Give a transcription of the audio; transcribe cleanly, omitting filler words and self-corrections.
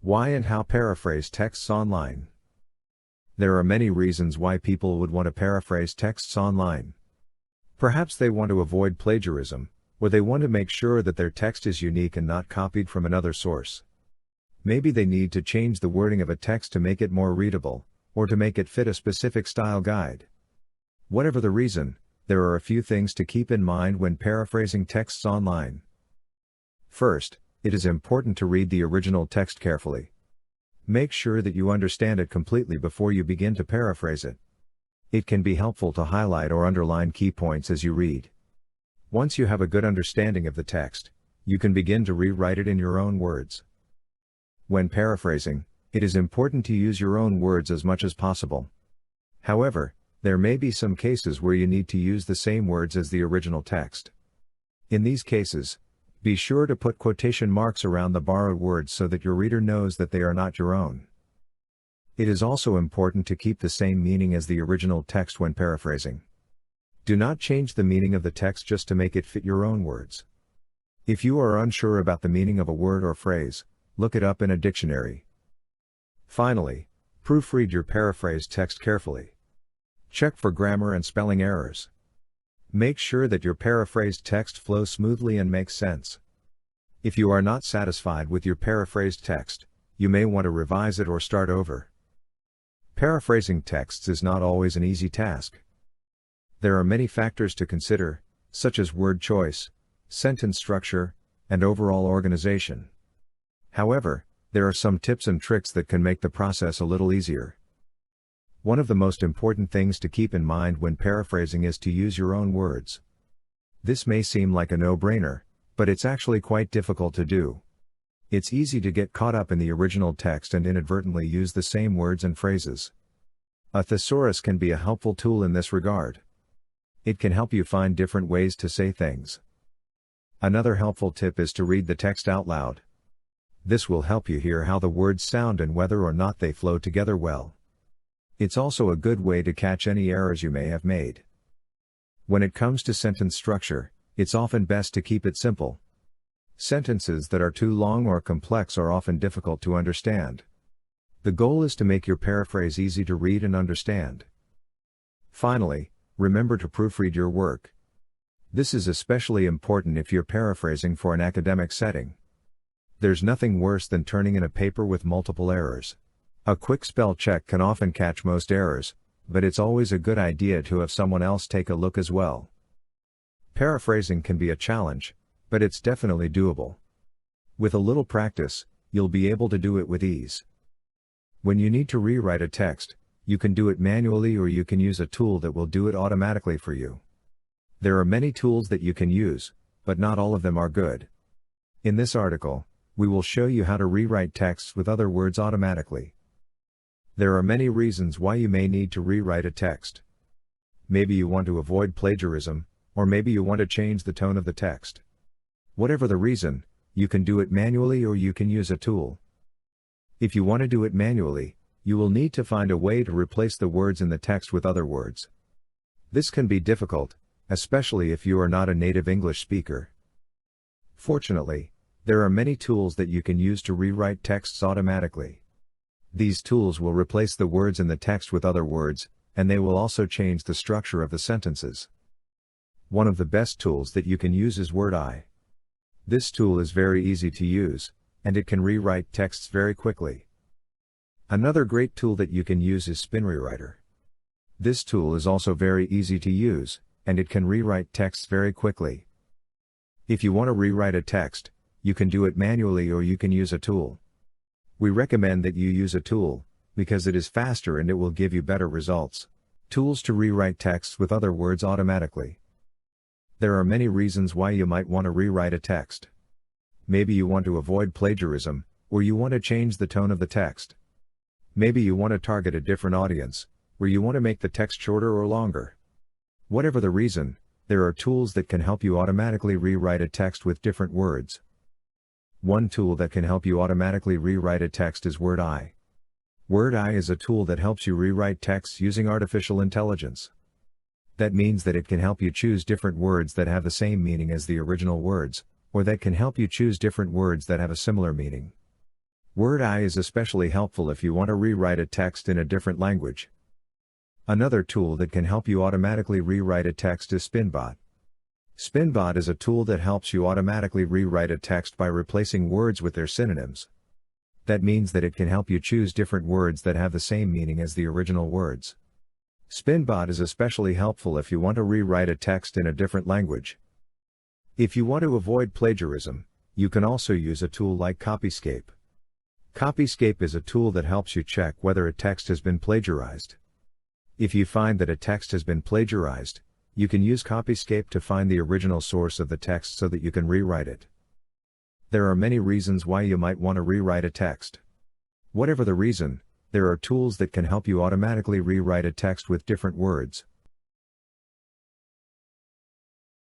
Why and how paraphrase texts online. There are many reasons why people would want to paraphrase texts online. Perhaps they want to avoid plagiarism, or they want to make sure that their text is unique and not copied from another source. Maybe they need to change the wording of a text to make it more readable, or to make it fit a specific style guide. Whatever the reason, there are a few things to keep in mind when paraphrasing texts online. First, it is important to read the original text carefully. Make sure that you understand it completely before you begin to paraphrase it. It can be helpful to highlight or underline key points as you read. Once you have a good understanding of the text, you can begin to rewrite it in your own words. When paraphrasing, it is important to use your own words as much as possible. However, there may be some cases where you need to use the same words as the original text. In these cases, be sure to put quotation marks around the borrowed words so that your reader knows that they are not your own. It is also important to keep the same meaning as the original text when paraphrasing. Do not change the meaning of the text just to make it fit your own words. If you are unsure about the meaning of a word or phrase, look it up in a dictionary. Finally, proofread your paraphrased text carefully. Check for grammar and spelling errors. Make sure that your paraphrased text flows smoothly and makes sense. If you are not satisfied with your paraphrased text, you may want to revise it or start over. Paraphrasing texts is not always an easy task. There are many factors to consider, such as word choice, sentence structure, and overall organization. However, there are some tips and tricks that can make the process a little easier. One of the most important things to keep in mind when paraphrasing is to use your own words. This may seem like a no-brainer, but it's actually quite difficult to do. It's easy to get caught up in the original text and inadvertently use the same words and phrases. A thesaurus can be a helpful tool in this regard. It can help you find different ways to say things. Another helpful tip is to read the text out loud. This will help you hear how the words sound and whether or not they flow together well. It's also a good way to catch any errors you may have made. When it comes to sentence structure, it's often best to keep it simple. Sentences that are too long or complex are often difficult to understand. The goal is to make your paraphrase easy to read and understand. Finally, remember to proofread your work. This is especially important if you're paraphrasing for an academic setting. There's nothing worse than turning in a paper with multiple errors. A quick spell check can often catch most errors, but it's always a good idea to have someone else take a look as well. Paraphrasing can be a challenge, but it's definitely doable. With a little practice, you'll be able to do it with ease. When you need to rewrite a text, you can do it manually or you can use a tool that will do it automatically for you. There are many tools that you can use, but not all of them are good. In this article, we will show you how to rewrite texts with other words automatically. There are many reasons why you may need to rewrite a text. Maybe you want to avoid plagiarism, or maybe you want to change the tone of the text. Whatever the reason, you can do it manually or you can use a tool. If you want to do it manually, you will need to find a way to replace the words in the text with other words. This can be difficult, especially if you are not a native English speaker. Fortunately, there are many tools that you can use to rewrite texts automatically. These tools will replace the words in the text with other words, and they will also change the structure of the sentences. One of the best tools that you can use is WordEye. This tool is very easy to use, and it can rewrite texts very quickly. Another great tool that you can use is SpinRewriter. This tool is also very easy to use, and it can rewrite texts very quickly. If you want to rewrite a text, you can do it manually or you can use a tool. We recommend that you use a tool, because it is faster and it will give you better results. Tools to rewrite texts with other words automatically. There are many reasons why you might want to rewrite a text. Maybe you want to avoid plagiarism, or you want to change the tone of the text. Maybe you want to target a different audience, or you want to make the text shorter or longer. Whatever the reason, there are tools that can help you automatically rewrite a text with different words. One tool that can help you automatically rewrite a text is WordEye. WordEye is a tool that helps you rewrite texts using artificial intelligence. That means that it can help you choose different words that have the same meaning as the original words, or that can help you choose different words that have a similar meaning. Word eye is especially helpful if you want to rewrite a text in a different language. Another tool that can help you automatically rewrite a text is Spinbot. Spinbot is a tool that helps you automatically rewrite a text by replacing words with their synonyms. That means that it can help you choose different words that have the same meaning as the original words. Spinbot is especially helpful if you want to rewrite a text in a different language. If you want to avoid plagiarism, you can also use a tool like Copyscape. Copyscape is a tool that helps you check whether a text has been plagiarized. If you find that a text has been plagiarized, you can use Copyscape to find the original source of the text so that you can rewrite it. There are many reasons why you might want to rewrite a text. Whatever the reason, there are tools that can help you automatically rewrite a text with different words.